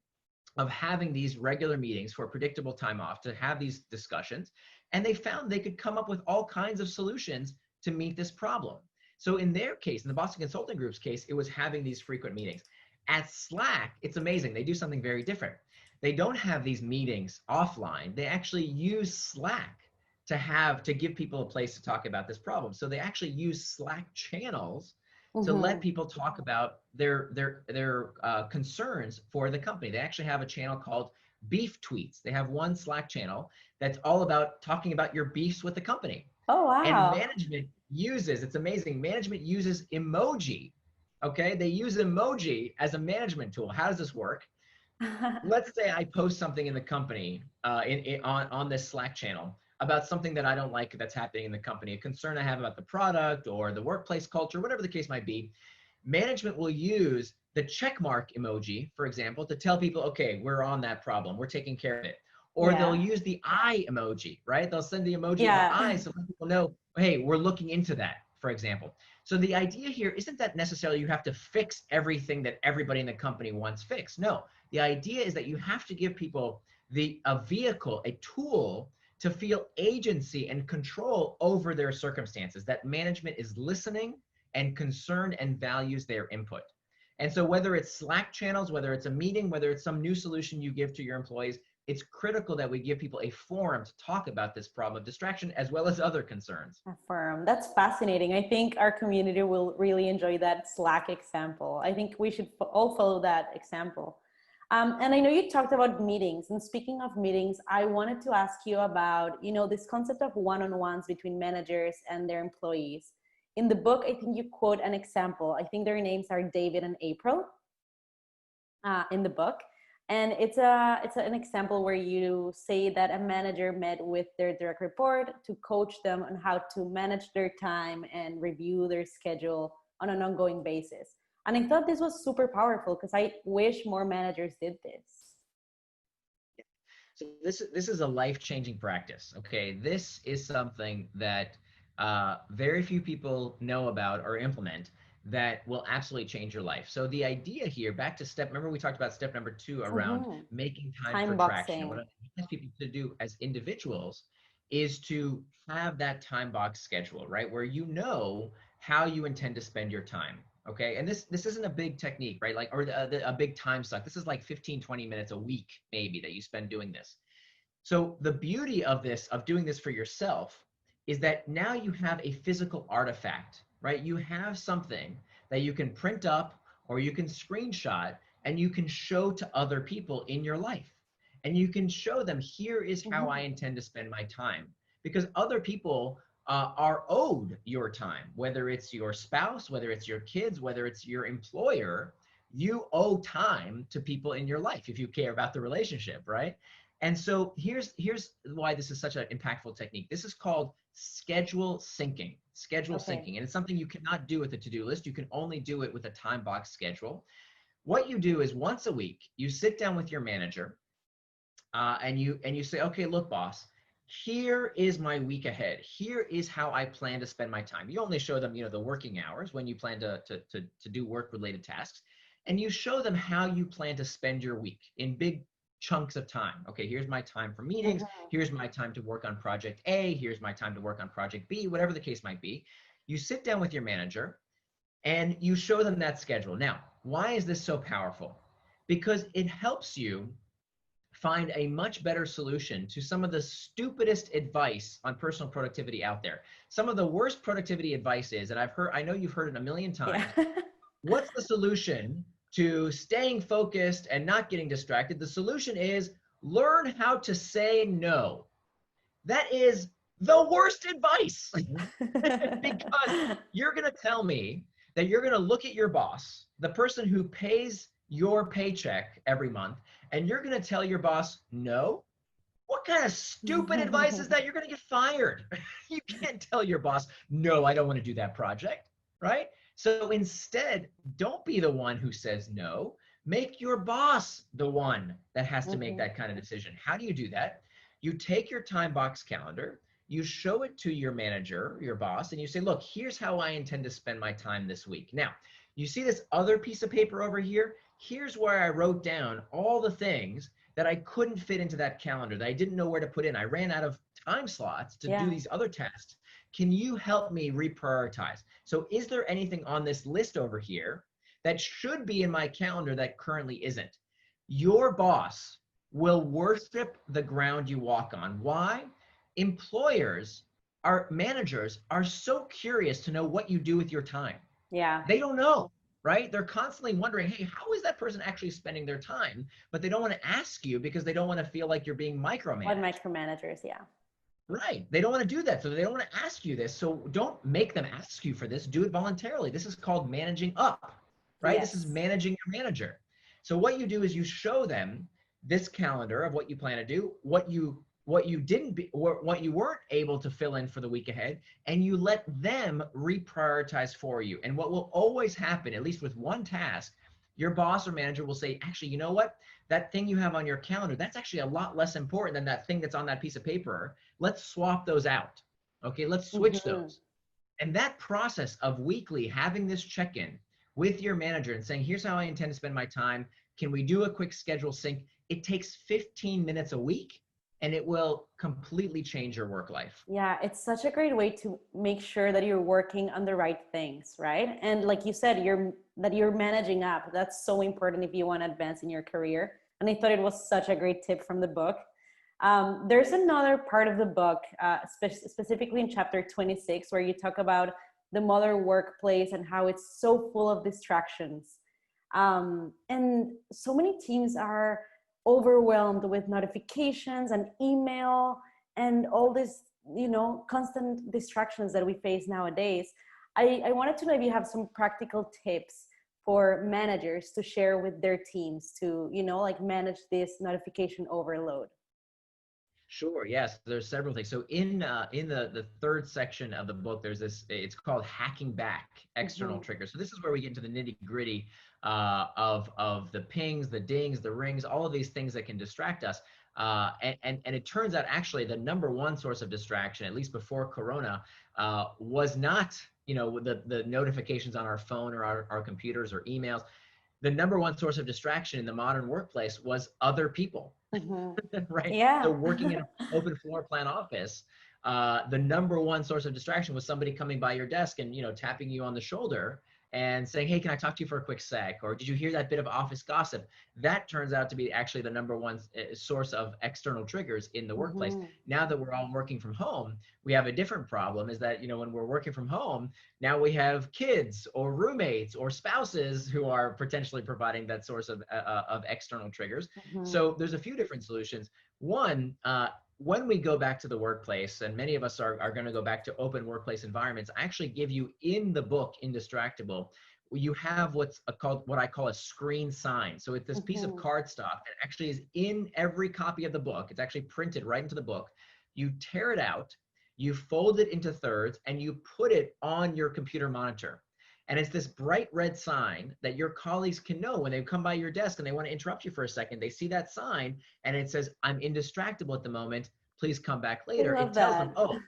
of having these regular meetings for predictable time off, to have these discussions. And they found they could come up with all kinds of solutions to meet this problem. So in their case, in the Boston Consulting Group's case, it was having these frequent meetings. At Slack, it's amazing. They do something very different. They don't have these meetings offline. They actually use Slack to give people a place to talk about this problem. So they actually use Slack channels to let people talk about their concerns for the company. They actually have a channel called Beef Tweets. They have one Slack channel that's all about talking about your beefs with the company. Oh, And wow. management uses, it's amazing, management uses emoji. Okay, they use emoji as a management tool. How does this work? Let's say I post something in the company on this Slack channel about something that I don't like that's happening in the company, a concern I have about the product or the workplace culture, whatever the case might be. Management will use the check mark emoji, for example, to tell people, okay, we're on that problem, we're taking care of it. Or they'll Yeah. use the eye emoji, right? They'll send the emoji of the eye Yeah. so people know, hey, we're looking into that, for example. So the idea here isn't that necessarily you have to fix everything that everybody in the company wants fixed. No, the idea is that you have to give people a vehicle, a tool to feel agency and control over their circumstances, that management is listening and concerned and values their input. And so whether it's Slack channels, whether it's a meeting, whether it's some new solution you give to your employees, it's critical that we give people a forum to talk about this problem of distraction as well as other concerns. Affirm. That's fascinating. I think our community will really enjoy that Slack example. I think we should all follow that example. And I know you talked about meetings. And speaking of meetings, I wanted to ask you about, this concept of one-on-ones between managers and their employees. In the book, I think you quote an example. I think their names are David and April in the book. And it's an example where you say that a manager met with their direct report to coach them on how to manage their time and review their schedule on an ongoing basis. And I thought this was super powerful because I wish more managers did this. So this is a life-changing practice. Okay, this is something that very few people know about or implement that will absolutely change your life. So the idea here, back to remember we talked about step number 2 around making time for Time traction. What boxing. I ask people to do as individuals is to have that time box schedule, right? Where you know how you intend to spend your time. Okay, and this isn't a big technique, right? Like, or a big time suck. This is like 15, 20 minutes a week, maybe, that you spend doing this. So the beauty of this, of doing this for yourself, is that now you have a physical artifact, right? You have something that you can print up or you can screenshot and you can show to other people in your life. And you can show them, here is how I intend to spend my time. Because other people are owed your time, whether it's your spouse, whether it's your kids, whether it's your employer. You owe time to people in your life if you care about the relationship, right? And so here's why this is such an impactful technique. This is called schedule syncing. Schedule Okay. syncing. And it's something you cannot do with a to-do list. You can only do it with a time box schedule. What you do is once a week, you sit down with your manager and you say, okay, look, boss, here is my week ahead. Here is how I plan to spend my time. You only show them, the working hours when you plan to do work-related tasks. And you show them how you plan to spend your week in big chunks of time. Okay, here's my time for meetings. Here's my time to work on project A. Here's my time to work on project B, whatever the case might be. You sit down with your manager and you show them that schedule. Now, why is this so powerful? Because it helps you find a much better solution to some of the stupidest advice on personal productivity out there. Some of the worst productivity advice is, and I know you've heard it a million Yeah. times, what's the solution to staying focused and not getting distracted? The solution is learn how to say no. That is the worst advice because you're going to tell me that you're going to look at your boss, the person who pays your paycheck every month, and you're going to tell your boss no. What kind of stupid advice is that? You're going to get fired. You can't tell your boss, no, I don't want to do that project, right? So instead, don't be the one who says no. Make your boss the one that has to make that kind of decision. How do you do that? You take your time box calendar, you show it to your manager, your boss, and you say, look, here's how I intend to spend my time this week. Now, you see this other piece of paper over here? Here's where I wrote down all the things that I couldn't fit into that calendar, that I didn't know where to put in. I ran out of time slots to do Yeah. these other tasks. Can you help me reprioritize? So is there anything on this list over here that should be in my calendar that currently isn't? Your boss will worship the ground you walk on. Why? Employers, our managers are so curious to know what you do with your time. Yeah. They don't know, right? They're constantly wondering, hey, how is that person actually spending their time? But they don't want to ask you because they don't want to feel like you're being What micromanaged. micromanagers? Yeah. Right. They don't want to do that. So they don't want to ask you this. So don't make them ask you for this. Do it voluntarily. This is called managing up, right? This is Yes. managing your manager. So what you do is you show them this calendar of what you plan to do, what you didn't be, or what you weren't able to fill in for the week ahead, and you let them reprioritize for you. And what will always happen, at least with one task, your boss or manager will say, actually, you know what? That thing you have on your calendar, that's actually a lot less important than that thing that's on that piece of paper. Let's swap those out. Okay, let's switch Hmm. those. And that process of weekly having this check-in with your manager and saying, here's how I intend to spend my time. Can we do a quick schedule sync? It takes 15 minutes a week and it will completely change your work life. Yeah, it's such a great way to make sure that you're working on the right things, right? And like you said, you're managing up. That's so important if you want to advance in your career. And I thought it was such a great tip from the book. There's another part of the book, specifically in chapter 26, where you talk about the modern workplace and how it's so full of distractions. And so many teams are overwhelmed with notifications and email and all this, constant distractions that we face nowadays. I wanted to maybe have some practical tips for managers to share with their teams to, like manage this notification overload. Sure. Yes, there's several things. So in the third section of the book, there's this. It's called hacking back external Mm-hmm. triggers. So this is where we get into the nitty gritty of the pings, the dings, the rings, all of these things that can distract us. And it turns out actually the number one source of distraction, at least before Corona, was not the notifications on our phone or our computers or emails. The number one source of distraction in the modern workplace was other people. Mm-hmm. Right? So Yeah. working in an open floor plan office, the number one source of distraction was somebody coming by your desk and tapping you on the shoulder and saying, "Hey, can I talk to you for a quick sec?" Or "Did you hear that bit of office gossip?" That turns out to be actually the number one source of external triggers in the workplace. Mm-hmm. Now that we're all working from home, we have a different problem. Is that when we're working from home, now we have kids or roommates or spouses who are potentially providing that source of external triggers. Mm-hmm. So there's a few different solutions. One, when we go back to the workplace, and many of us are going to go back to open workplace environments, I actually give you in the book, Indistractable, you have what's called, what I call a screen sign. So it's this piece of Mm-hmm. cardstock that actually is in every copy of the book. It's actually printed right into the book. You tear it out, you fold it into thirds, and you put it on your computer monitor. And it's this bright red sign that your colleagues can know when they come by your desk and they want to interrupt you for a second. They see that sign and it says, "I'm indistractable at the moment. Please come back I later." It love tells them, that. oh,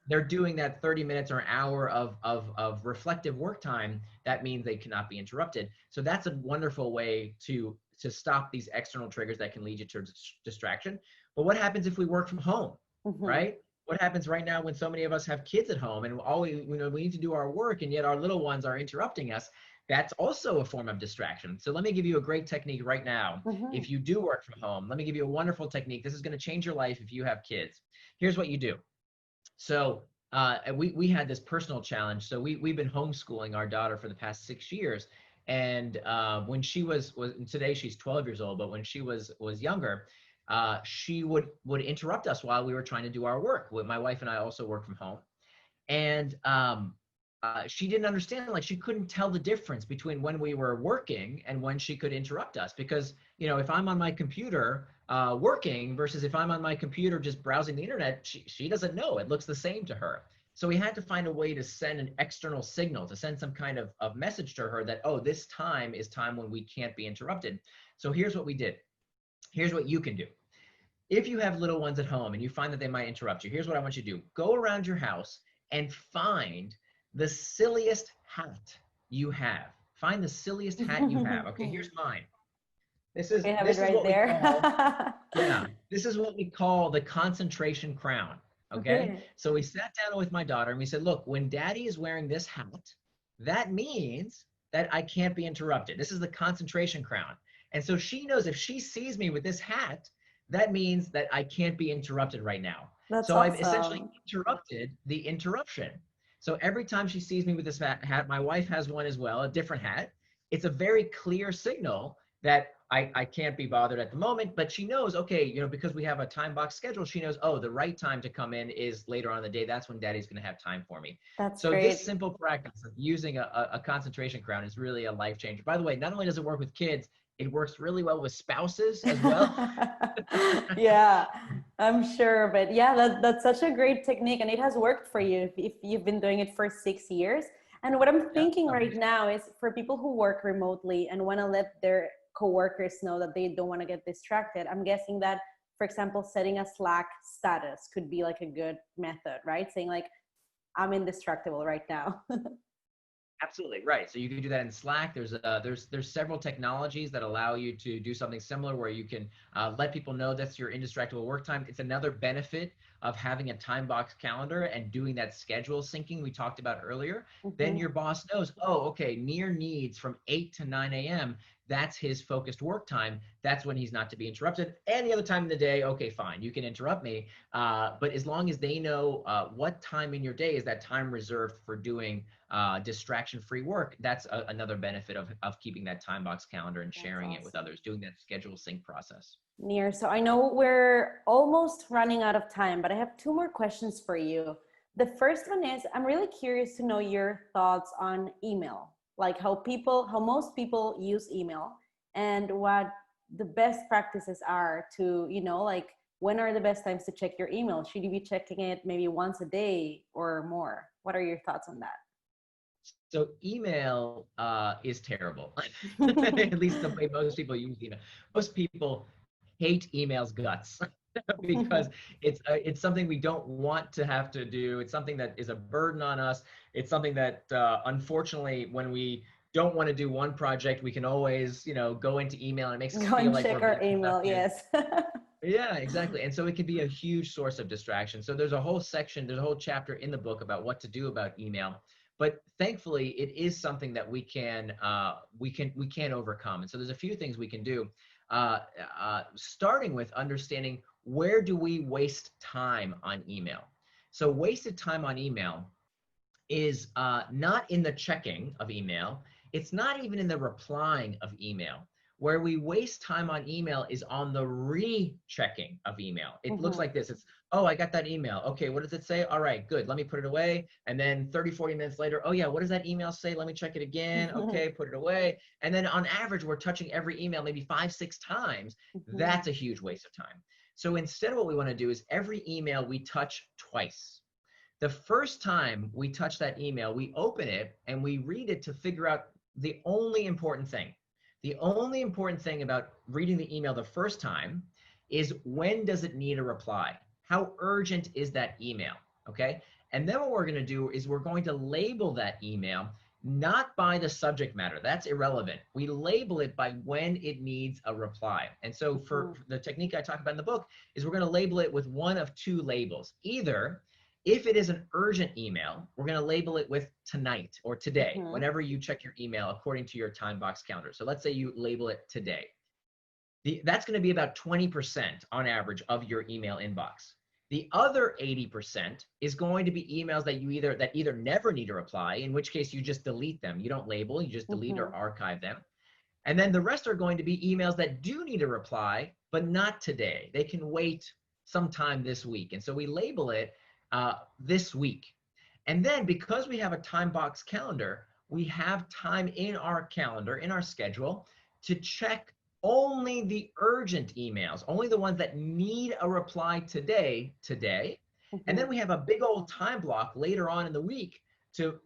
they're doing that 30 minutes or an hour of reflective work time. That means they cannot be interrupted. So that's a wonderful way to stop these external triggers that can lead you to distraction. But what happens if we work from home, Mm-hmm. right? What happens right now when so many of us have kids at home and all we need to do our work and yet our little ones are interrupting us? That's also a form of distraction. So let me give you a great technique right now. Mm-hmm. If you do work from home, let me give you a wonderful technique. This is going to change your life if you have kids. Here's what you do. So we had this personal challenge. So we've been homeschooling our daughter for the past 6 years. And when she was today she's 12 years old, but when she was younger, she would interrupt us while we were trying to do our work. My wife and I also work from home, and she didn't understand. Like, she couldn't tell the difference between when we were working and when she could interrupt us, because if I'm on my computer working versus if I'm on my computer just browsing the internet, she doesn't know. It looks the same to her. So we had to find a way to send an external signal, to send some kind of message to her that, oh, this time is time when we can't be interrupted. So here's what we did. Here's what you can do. If you have little ones at home and you find that they might interrupt you, here's what I want you to do. Go around your house and find the silliest hat you have. Find the silliest hat you have. Okay, here's mine. We have it this is right what we call, there. yeah, this is what we call the concentration crown. Okay. Okay, So we sat down with my daughter and we said, look, when daddy is wearing this hat, that means that I can't be interrupted. This is the concentration crown. And so she knows if she sees me with this hat, that means that I can't be interrupted right now. that's So I've essentially awesome. interrupted the interruption. So every time she sees me with this hat, my wife has one as well, a different hat. It's a very clear signal that I can't be bothered at the moment, but she knows, okay, because we have a time box schedule, she knows, oh, the right time to come in is later on in the day. That's when daddy's going to have time for me. That's So great. this simple practice of using a concentration crown is really a life changer. By the way, not only does it work with kids, it works really well with spouses as well. Yeah, I'm sure. But yeah, that's such a great technique. And it has worked for you if you've been doing it for 6 years. And what I'm Yeah, thinking right amazing. now is for people who work remotely and want to let their coworkers know that they don't want to get distracted, I'm guessing that, for example, setting a Slack status could be like a good method, right? Saying like, I'm indistractable right now. Absolutely right. So you can do that in Slack. There's several technologies that allow you to do something similar where you can let people know that's your indistractable work time. It's another benefit of having a time box calendar and doing that schedule syncing we talked about earlier. Then Mhm. your boss knows, oh, okay, Nir needs from 8 to 9 a.m. That's his focused work time. That's when he's not to be interrupted. Any other time in the day, okay, fine, you can interrupt me. But as long as they know what time in your day is that time reserved for doing distraction-free work, that's another benefit of keeping that time box calendar and That's sharing it with awesome. others, doing that schedule sync process. Near. So I know we're almost running out of time, but I have two more questions for you. The first one is I'm really curious to know your thoughts on email, like how most people use email and what the best practices are to, like when are the best times to check your email? Should you be checking it maybe once a day or more? What are your thoughts on So email is terrible, at least the way most people use email. Most people hate email's guts because it's something we don't want to have to do. It's something that is a burden on us. It's something that unfortunately, when we don't want to do one project, we can always go into email and it makes us Go feel and like we're check our being email, productive. yes. Yeah, exactly. And so it can be a huge source of distraction. So there's a whole chapter in the book about what to do about email. But thankfully, it is something that we can overcome. And so there's a few things we can do, starting with understanding where do we waste time on email. So wasted time on email is not in the checking of email. It's not even in the replying of email. Where we waste time on email is on the rechecking of email. It looks Mhm. like this. It's, oh, I got that email. Okay, what does it say? All right, good. Let me put it away. And then 30, 40 minutes later, oh yeah, what does that email say? Let me check it again. Okay, put it away. And then on average, we're touching every email maybe 5, 6 times. Mhm. That's a huge waste of time. So instead, what we want to do is every email we touch twice. The first time we touch that email, we open it and we read it to figure out the only important thing. The only important thing about reading the email the first time is when does it need a reply? How urgent is that email? Okay. And then what we're going to do is we're going to label that email not by the subject matter. That's irrelevant. We label it by when it needs a reply. And so for Mhm. the technique I talk about in the book is we're going to label it with one of two labels. Either if it is an urgent email, we're going to label it with tonight or today, Mhm. whenever you check your email according to your time box calendar. So let's say you label it today. That's going to be about 20% on average of your email inbox. The other 80% is going to be emails that either never need a reply, in which case you just delete them. You don't label, you just delete or Mhm. archive them. And then the rest are going to be emails that do need a reply, but not today. They can wait sometime this week. And so we label it this week. And then because we have a time box calendar, we have time in our calendar, in our schedule, to check only the urgent emails, only the ones that need a reply today. And then Mhm. we have a big old time block later on in the week to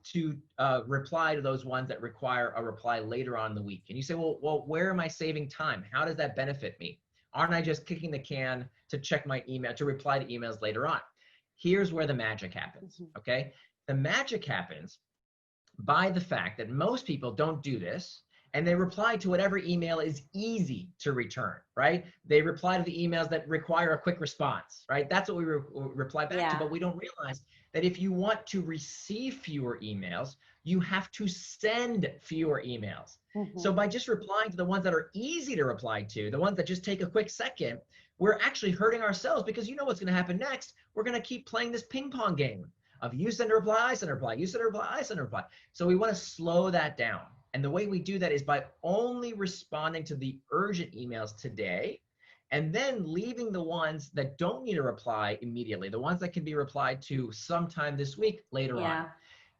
reply to those ones that require a reply later on in the week. And you say, well, where am I saving time? How does that benefit me? Aren't I just kicking the can to check my email, to reply to emails later on? Here's where the magic happens, Mhm. okay? The magic happens by the fact that most people don't do this, and they reply to whatever email is easy to return, right? They reply to the emails that require a quick response, right? That's what we reply back to, Yeah. but we don't realize that if you want to receive fewer emails, you have to send fewer emails. So by just replying to the ones that are easy to reply to, the ones that just take a quick second, we're actually hurting ourselves, because you know what's going to happen next. We're going to keep playing this ping pong game of you send a reply, I send a reply, you send a reply, I send a reply. So we want to slow that down. And the way we do that is by only responding to the urgent emails today, and then leaving the ones that don't need a reply immediately, the ones that can be replied to sometime this week later on.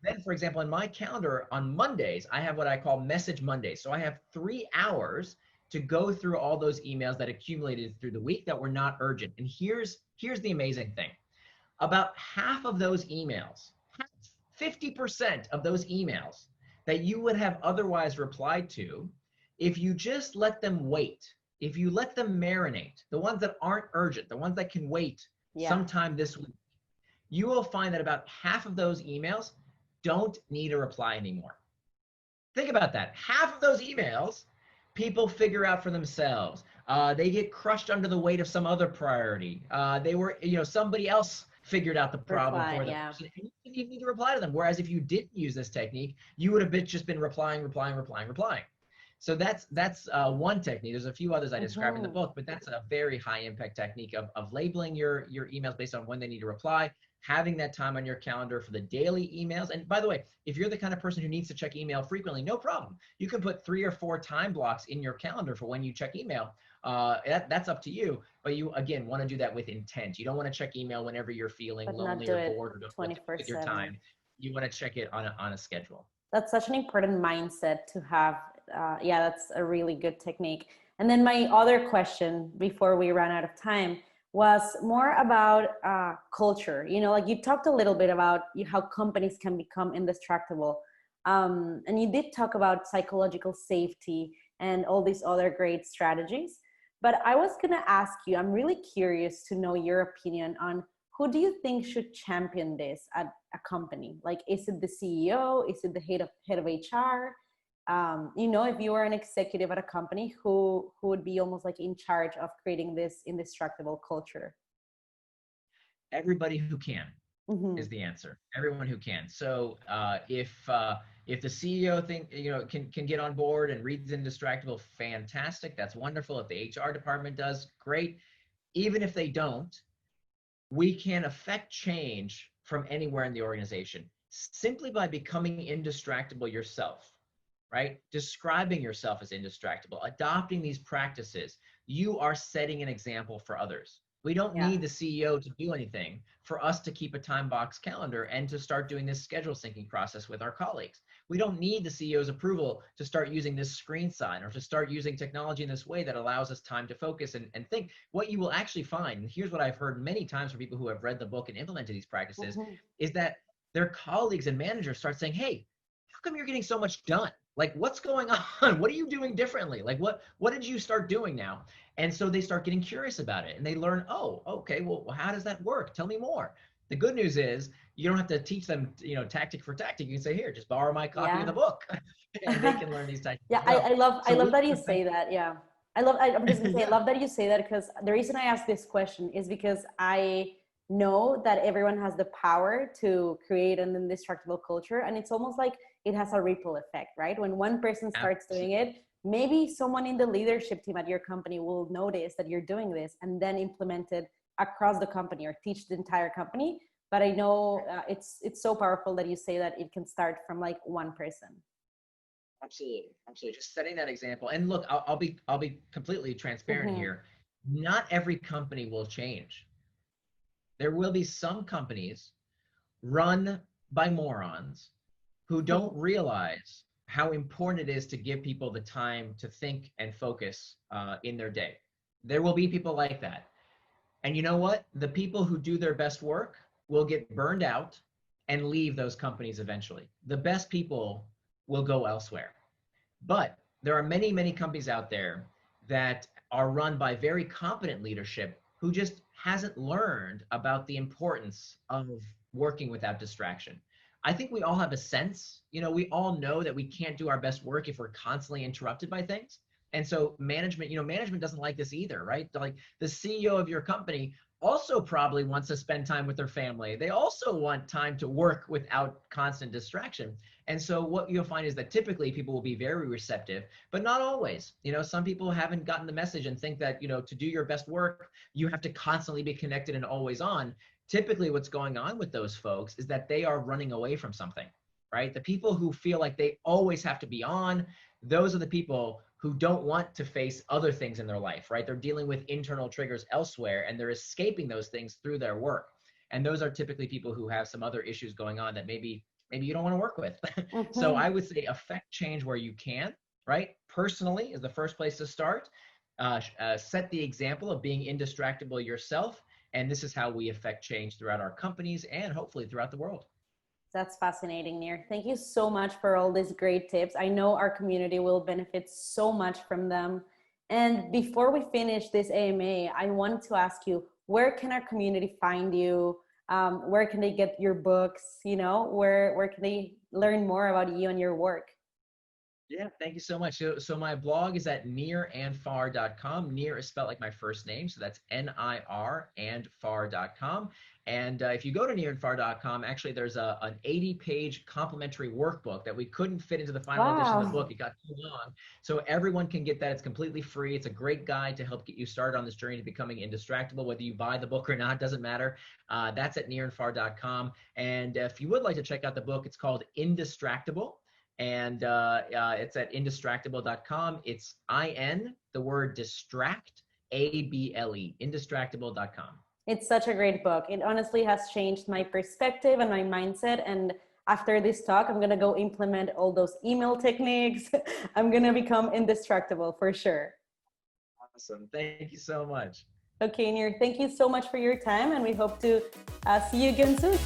Then, for example, in my calendar on Mondays, I have what I call Message Mondays. So I have 3 hours to go through all those emails that accumulated through the week that were not urgent. And here's the amazing thing. About half of those emails, 50% of those emails that you would have otherwise replied to, if you just let them wait, if you let them marinate, the ones that aren't urgent, the ones that can wait sometime this week, you will find that about half of those emails don't need a reply anymore. Think about that. Half of those emails, people figure out for themselves. They get crushed under the weight of some other priority. They were, somebody else figured out the problem for them. And you didn't even need to reply to them. Whereas if you didn't use this technique, you would have just been replying. So that's one technique. There's a few others I describe in the book, but that's a very high impact technique of labeling your emails based on when they need to reply, having that time on your calendar for the daily emails. And by the way, if you're the kind of person who needs to check email frequently, no problem. You can put 3 or 4 time blocks in your calendar for when you check email. That's up to you, but you, again, want to do that with intent. You don't want to check email whenever you're feeling lonely or bored or don't know what to do with your time. You want to check it on a schedule. That's such an important mindset to have. That's a really good technique. And then my other question before we run out of time was more about culture. Like you talked a little bit about how companies can become indistractable. And you did talk about psychological safety and all these other great strategies. But I was going to ask you, I'm really curious to know your opinion on who do you think should champion this at a company? Like, is it the CEO? Is it the head of HR? If you are an executive at a company, who would be almost like in charge of creating this indistractable culture? Everybody who can is the answer. Everyone who can. So if the CEO can get on board and reads Indistractable, fantastic. That's wonderful. If the HR department does, great. Even if they don't, we can affect change from anywhere in the organization simply by becoming indistractable yourself, right? Describing yourself as indistractable, adopting these practices. You are setting an example for others. We don't need the CEO to do anything for us to keep a time box calendar and to start doing this schedule syncing process with our colleagues. We don't need the CEO's approval to start using this screen sign or to start using technology in this way that allows us time to focus and think. What you will actually find, and here's what I've heard many times from people who have read the book and implemented these practices, is that their colleagues and managers start saying, hey, how come you're getting so much done? Like, what's going on? What are you doing differently? Like, what did you start doing now? And so they start getting curious about it and they learn, oh, okay, well, how does that work? Tell me more. The good news is you don't have to teach them, tactic for tactic. You can say, here, just borrow my copy of the book. And they can learn these tactics. I love that you say that. Yeah. I'm just gonna say, I love that you say that, because the reason I ask this question is because I know that everyone has the power to create an indistractable culture. And it's almost like it has a ripple effect, right? When one person starts doing it, maybe someone in the leadership team at your company will notice that you're doing this and then implement it across the company or teach the entire company. But I know it's so powerful that you say that it can start from like one person. Absolutely. Just setting that example. And look, I'll be completely transparent here. Not every company will change. There will be some companies run by morons who don't realize how important it is to give people the time to think and focus in their day. There will be people like that. And you know what? The people who do their best work will get burned out and leave those companies eventually. The best people will go elsewhere. But there are many, many companies out there that are run by very competent leadership who just hasn't learned about the importance of working without distraction. I think we all have a sense, we all know that we can't do our best work if we're constantly interrupted by things. And so management doesn't like this either, right? Like the CEO of your company also probably wants to spend time with their family. They also want time to work without constant distraction. And so what you'll find is that typically people will be very receptive, but not always. Some people haven't gotten the message and think that, to do your best work, you have to constantly be connected and always on. Typically what's going on with those folks is that they are running away from something, right? The people who feel like they always have to be on, those are the people who don't want to face other things in their life, right? They're dealing with internal triggers elsewhere and they're escaping those things through their work. And those are typically people who have some other issues going on that maybe you don't want to work with. So I would say affect change where you can, right? Personally is the first place to start. Set the example of being indistractable yourself. And this is how we affect change throughout our companies and hopefully throughout the world. That's fascinating, Nir. Thank you so much for all these great tips. I know our community will benefit so much from them. And before we finish this AMA, I wanted to ask you, where can our community find you? Where can they get your books? Where can they learn more about you and your work? Yeah, thank you so much. So my blog is at nirandfar.com. Nir is spelled like my first name, so that's N-I-R and far.com. And if you go to nirandfar.com, actually there's an 80-page complimentary workbook that we couldn't fit into the final edition of the book. It got too long. So everyone can get that. It's completely free. It's a great guide to help get you started on this journey to becoming indistractable. Whether you buy the book or not, doesn't matter. That's at nirandfar.com. And if you would like to check out the book, it's called Indistractable. And it's at indistractable.com. It's I-N, the word distract, A-B-L-E, indistractable.com. It's such a great book. It honestly has changed my perspective and my mindset. And after this talk, I'm going to go implement all those email techniques. I'm going to become indistractable for sure. Awesome. Thank you so much. Okay, Nir, thank you so much for your time. And we hope to see you again soon.